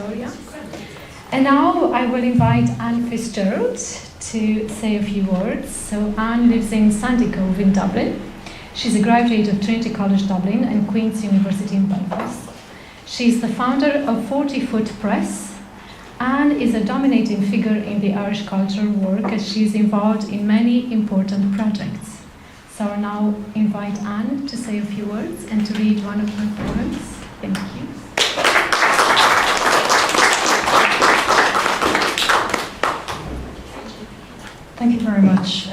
Doria. And now I will invite Anne Fitzgerald to say a few words. So Anne lives in Sandy Cove in Dublin. She's a graduate of Trinity College Dublin and Queen's University in Belfast. She's the founder of 40 Foot Press. Anne is a dominating figure in the Irish cultural work as she's involved in many important projects. So I'll now invite Anne to say a few words and to read one of her poems. Thank you. Thank you very much.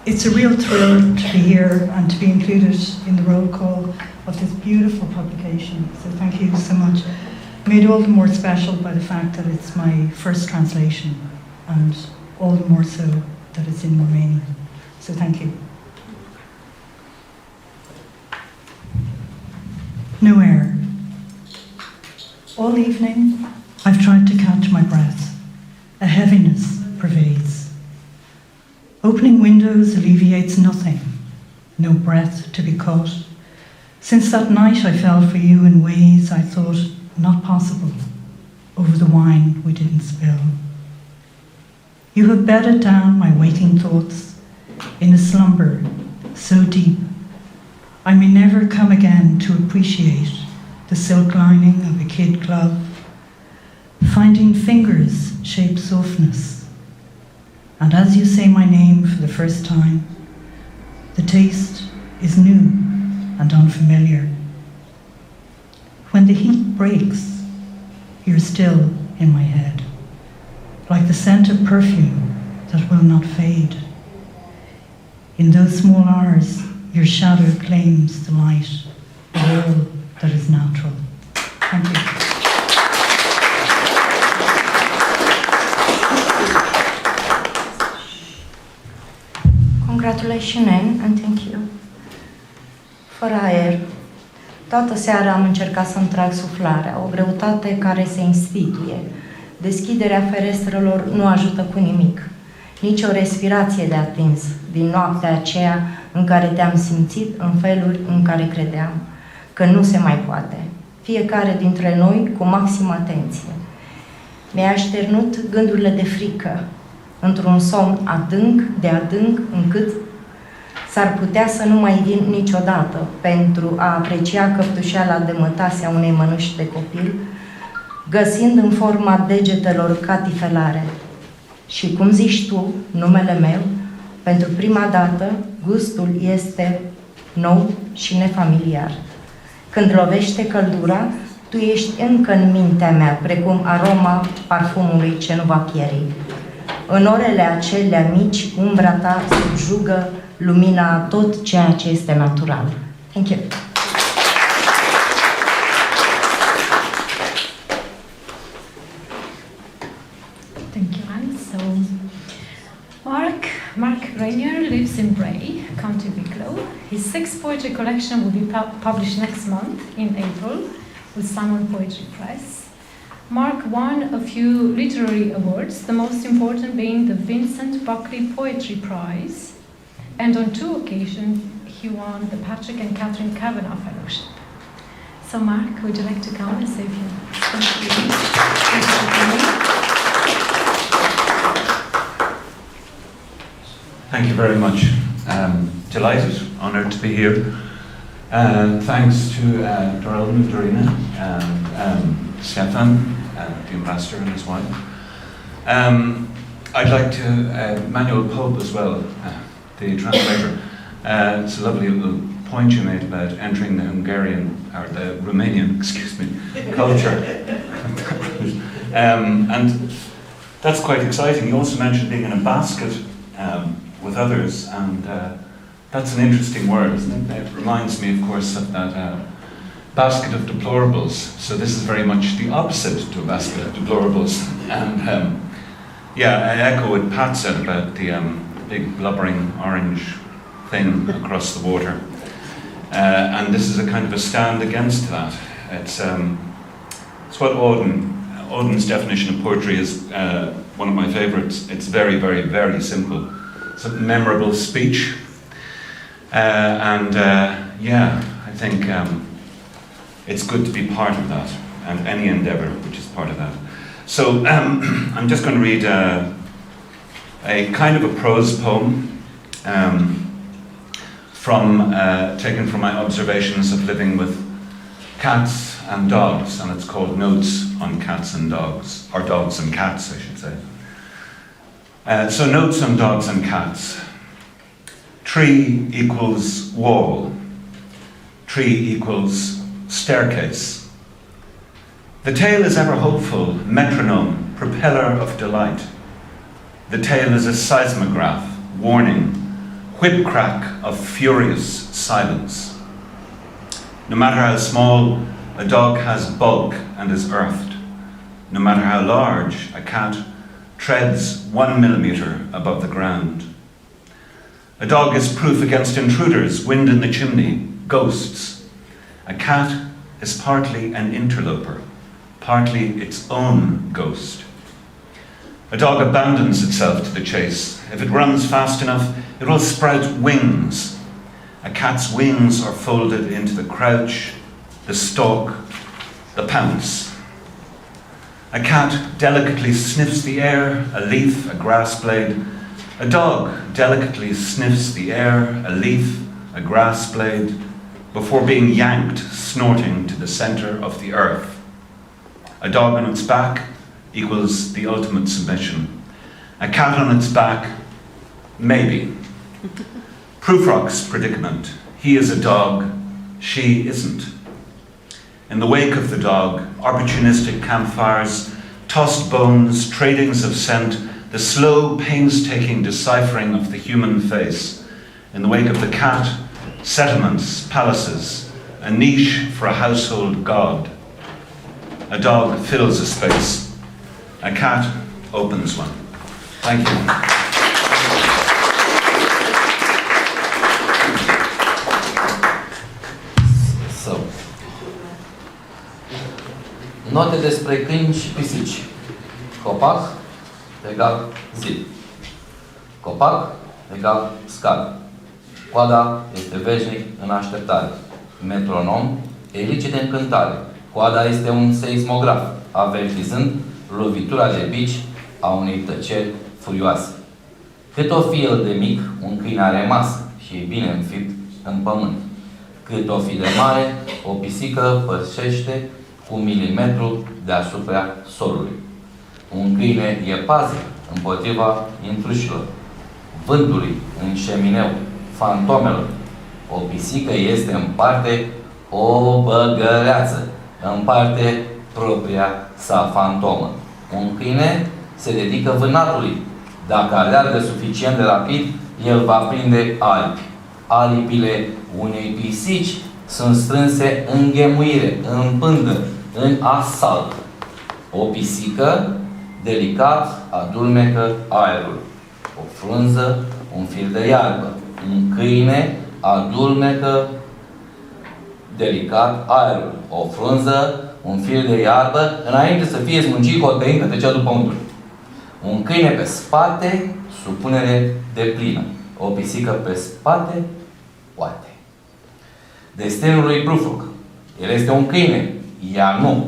It's a real thrill to be here and to be included in the roll call of this beautiful publication. So thank you so much. Made all the more special by the fact that it's my first translation, and all the more so that it's in Romanian. So thank you. No air. All evening, I've tried to catch my breath. A heaviness pervades. Opening windows alleviates nothing. No breath to be caught. Since that night I fell for you in ways I thought not possible, over the wine we didn't spill. You have bedded down my waking thoughts in a slumber so deep I may never come again to appreciate the silk lining of a kid glove, finding fingers shape softness. And as you say my name for the first time, the taste is new and unfamiliar. When the heat breaks, you're still in my head, like the scent of perfume that will not fade. In those small hours, your shadow claims the light, all that is natural. Thank you. Congratulations, Anne, and thank you. Fără aer. Toată seara am încercat să-mi trag suflarea, o greutate care se instituie. Deschiderea ferestrelor nu ajută cu nimic. Nici o respirație de atins din noaptea aceea în care te-am simțit în feluri în care credeam că nu se mai poate. Fiecare dintre noi cu maximă atenție. Mi-a așternut gândurile de frică, într-un somn adânc, de adânc, încât s-ar putea să nu mai vin niciodată pentru a aprecia căptușeala de mătase a unei mănuși de copil, găsind în forma degetelor catifelare. Și cum zici tu, numele meu, pentru prima dată, gustul este nou și nefamiliar. Când lovește căldura, tu ești încă în mintea mea, precum aroma parfumului ce nu va pieri. În orele acelea mici, umbra ta subjugă lumina a tot ceea ce este natural. Thank you. Thank you, Anne. So, Mark Granier lives in Bray, County Wicklow. His sixth poetry collection will be published next month in April with Simon Poetry Press. Mark won a few literary awards, the most important being the Vincent Buckley Poetry Prize, and on 2 occasions he won the Patrick and Catherine Kavanagh Fellowship. So Mark, would you like to come and say a few words? Thank you. Thank you for coming. Thank you very much. Delighted, honoured to be here. Thanks to Dorina and Stefan, the ambassador and his wife. I'd like to, Emanuel Pope as well, the translator. It's a lovely little point you made about entering the Hungarian, or the Romanian, excuse me, culture. And that's quite exciting. You also mentioned being in a basket with others, and that's an interesting word, isn't it? It reminds me, of course, of that basket of deplorables. So this is very much the opposite to a basket of deplorables. And yeah, I echo what Pat said about the big blubbering orange thing across the water. And this is a kind of a stand against that. It's what Auden's definition of poetry is one of my favorites. It's very, very, very simple. It's a memorable speech. Yeah, I think it's good to be part of that. and any endeavour which is part of that. So I'm just going to read a kind of a prose poem taken from my observations of living with cats and dogs, and it's called Notes on Cats and Dogs, or Dogs and Cats, I should say. So Notes on Dogs and Cats. Tree equals wall. Tree equals staircase. The tale is ever hopeful, metronome, propeller of delight. The tale is a seismograph, warning, whip crack of furious silence. No matter how small, a dog has bulk and is earthed. No matter how large, a cat treads 1 millimeter above the ground. A dog is proof against intruders, wind in the chimney, ghosts. A cat is partly an interloper, partly its own ghost. A dog abandons itself to the chase. If it runs fast enough, it will sprout wings. A cat's wings are folded into the crouch, the stalk, the pounce. A cat delicately sniffs the air, a leaf, a grass blade. A dog delicately sniffs the air, a leaf, a grass blade, before being yanked, snorting, to the center of the earth. A dog on its back equals the ultimate submission. A cat on its back, maybe. Prufrock's predicament. He is a dog, she isn't. In the wake of the dog, opportunistic campfires, tossed bones, tradings of scent, the slow, painstaking deciphering of the human face. In the wake of the cat, settlements, palaces, a niche for a household god. A dog fills a space. A cat opens one. Thank you. Note despre câini și pisici. Copac egal zid. Copac egal scară. Coada este veșnic în așteptare. Metronom, elicit de încântare. Coada este un seismograf, avertizând lovitura de bici a unei tăceri furioase. Cât o fi el de mic, un câine are masă și e bine înfipt în pământ. Cât o fi de mare, o pisică pășește cu milimetru deasupra solului. Un câine e pază împotriva intrușilor, vântului în șemineu, fantomelor. O pisică este în parte o băgăreață, în parte propria sa fantomă. Un câine se dedică vânatului. Dacă alergă suficient de rapid, el va prinde aripi. Aripile unei pisici sunt strânse în ghemuire, în pândă, în asalt. O pisică delicat adulmecă aerul. O frunză, un fir de iarbă. Un câine adulmecă delicat aerul. O frunză, un fir de iarbă, înainte să fie smângit cu o tăincă tăcea după pământul. Un câine pe spate, supunere deplină. O pisică pe spate, poate. Destinul lui Prufrock. El este un câine, ea nu.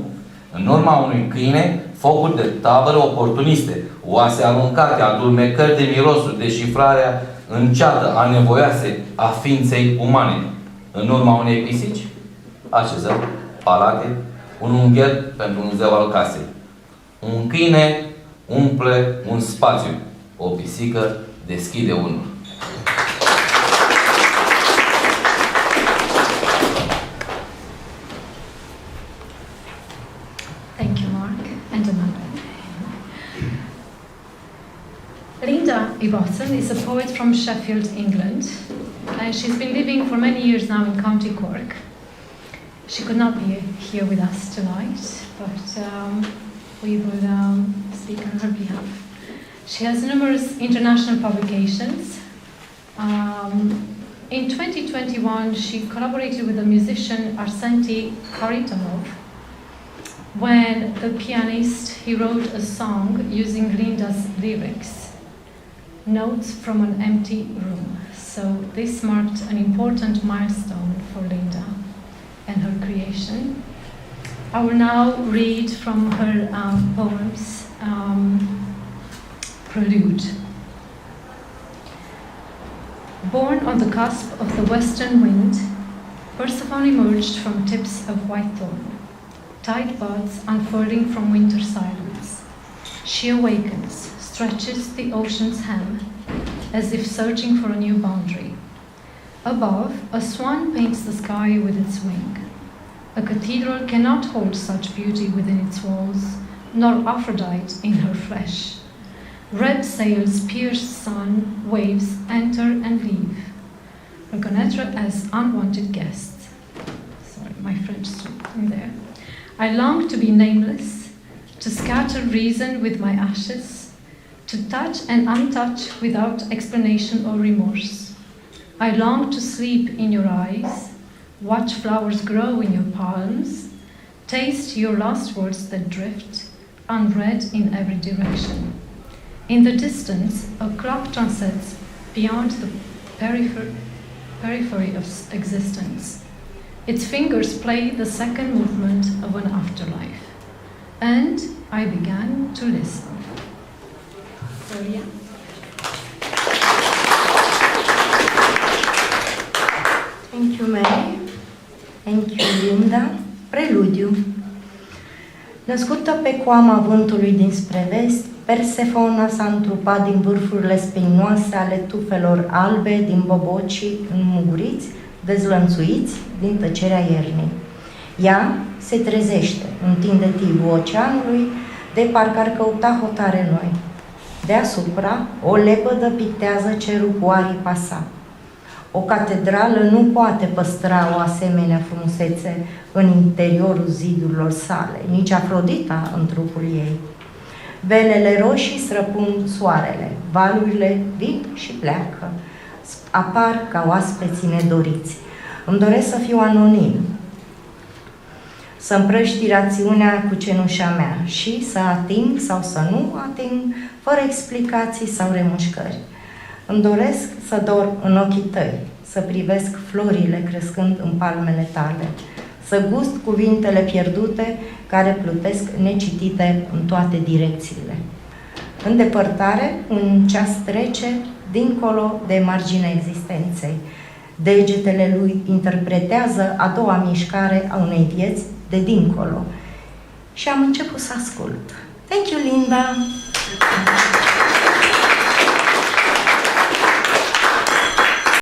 În urma unui câine, focuri de tabără oportuniste, oase aruncate, adulmecări de mirosuri, deșifrarea înceată, anevoioase a ființei umane. În urma unei pisici, așezăm palate, un ungher pentru un zeu al casei. Un câine umple un spațiu. O pisică deschide unul. Thank you, Mark and Emanuel. Linda Ibbotson is a poet from Sheffield, England, and she's been living for many years now in County Cork. She could not be here with us tonight, but we will speak on her behalf. She has numerous international publications. In 2021, she collaborated with the musician Arsenti Kharitonov. When the pianist, he wrote a song using Linda's lyrics, Notes from an Empty Room. So this marked an important milestone for Linda and her creation. I will now read from her poems, Prelude. Born on the cusp of the western wind, Persephone emerged from tips of whitethorn, tight buds unfurling from winter silence. She awakens, stretches the ocean's hem, as if searching for a new boundary. Above, a swan paints the sky with its wing. A cathedral cannot hold such beauty within its walls, nor Aphrodite in her flesh. Red sails pierce sun, waves enter and leave. Reconnaître as unwanted guests. Sorry, my French slipped in there. I long to be nameless, to scatter reason with my ashes, to touch and untouch without explanation or remorse. I long to sleep in your eyes, watch flowers grow in your palms, taste your last words that drift, unread in every direction. In the distance, a clock transcends beyond the periphery of existence. Its fingers play the second movement of an afterlife. And I began to listen. Doria. Thank you, Mary. Thank you, Linda. Preludiu. Născută pe coama vântului dinspre vest, Persefona s-a întrupat din vârfurile speinoase ale tufelor albe, din bobocii înmuguriți, dezlănțuiți din tăcerea iernii. Ea se trezește, întinde tivul oceanului, de parcă ar căuta hotare noi. Deasupra, o lepădă pictează cerul cu aripa sa. O catedrală nu poate păstra o asemenea frumusețe în interiorul zidurilor sale, nici Afrodita în trupul ei. Velele roșii străpund soarele, valurile vin și pleacă, apar ca oaspeții nedoriți. Îmi doresc să fiu anonim, să împrăști rațiunea cu cenușa mea și să ating sau să nu ating, fără explicații sau remușcări. Îmi doresc să dorm în ochii tăi, să privesc florile crescând în palmele tale, să gust cuvintele pierdute care plutesc necitite în toate direcțiile. În depărtare, un ceas trece dincolo de marginea existenței. Degetele lui interpretează a doua mișcare a unei vieți de dincolo. Și am început să ascult. Thank you, Linda!